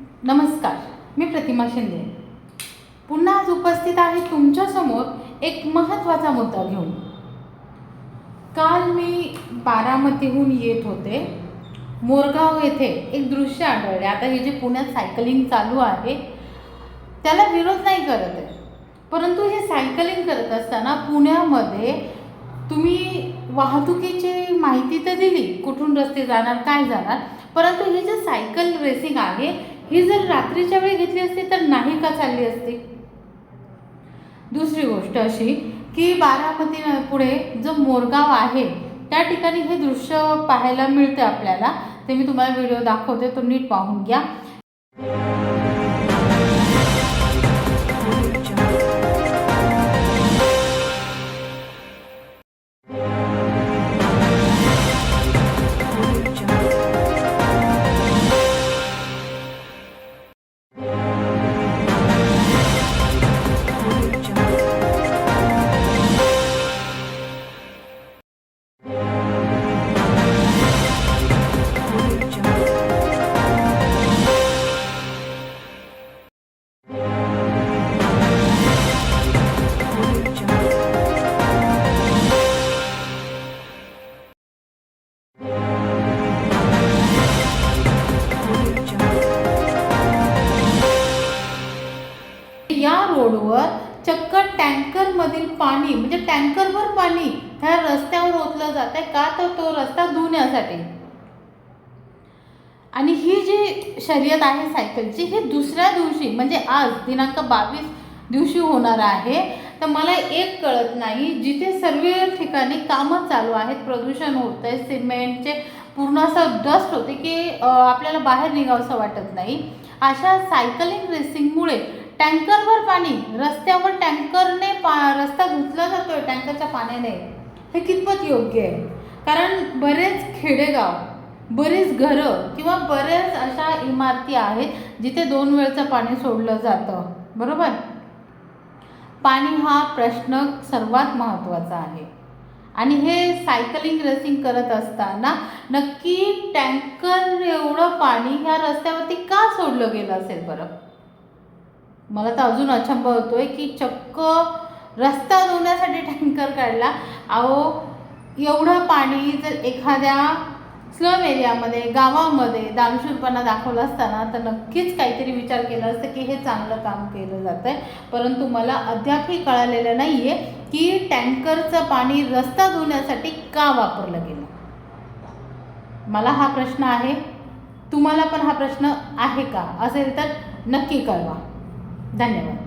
नमस्कार, मी प्रतिमा शिंदे पुन्हा आज उपस्थित आहे तुमच्यासमोर एक महत्त्वाचा मुद्दा घेऊन। काल मी बारामतीहून येत होते। मोरगाव येथे एक दृश्य आढळले। आता हे जे पुण्यात सायकलिंग चालू आहे त्याला विरोध नाही करत आहे, परंतु हे सायकलिंग करत असताना पुण्यामध्ये तुम्ही वाहतुकीची माहिती तर दिली, कुठून रस्ते जाणार काय जाणार, परंतु ही जी सायकल रेसिंग आहे ही जर रात्रीच्या वेळी घेतली असती तर नाही का चालली असती। दुसरी गोष्ट अशी की बारामती पुढे जो मोरगाव आहे त्या ठिकाणी हे दृश्य पाहायला मिळते आपल्याला। ते मी तुम्हाला व्हिडिओ दाखवते, तो नीट पाहून घ्या। या रोडवर चक्क टँकरमधील पाणी म्हणजे टँकरवर पाणी ह्या रस्त्यावर ओतलं जात आहे का, तर तो रस्ता धुण्यासाठी। आणि ही जी शर्यत आहे सायकलची ही दुसऱ्या दिवशी म्हणजे आज दिनांक 22 दिवशी होणार आहे। तर मला एक कळत नाही, जिथे सर्व ठिकाणी कामं चालू आहेत, प्रदूषण होत आहे, सिमेंटचे पूर्ण असं डस्ट होते की आपल्याला बाहेर निघावंसं वाटत नाही। अशा सायकलिंग रेसिंगमुळे टँकरवर पाणी रस्त्यावर टँकरने रस्ता धुतला जातोय टँकरच्या पाण्याने, हे कितपत योग्य आहे। कारण बरेच खेडेगाव, बरीच घरं किंवा बऱ्याच अशा इमारती आहेत जिथे 2 वेळचं पाणी सोडलं जातं, बरोबर। पाणी हा प्रश्न सर्वात महत्त्वाचा आहे। आणि हे सायकलिंग रेसिंग करत असताना नक्की टँकर एवढं पाणी ह्या रस्त्यावरती का सोडलं गेलं असेल बरं। मला तर अजून अचंब होतोय की चक्क रस्ता धुण्यासाठी टँकर काढला। अहो, एवढं पाणी जर एखाद्या स्लम एरियामध्ये गावामध्ये दानशूरपणा दाखवला असताना तर नक्कीच काहीतरी विचार केला असतं की हे चांगलं काम केलं जात आहे। परंतु मला अद्यापही कळालेलं नाही आहे की टँकरचं पाणी रस्ता धुण्यासाठी का वापरलं गेलं। मला हा प्रश्न आहे, तुम्हाला पण हा प्रश्न आहे का, असेल तर नक्की कळवा। धन्यवाद।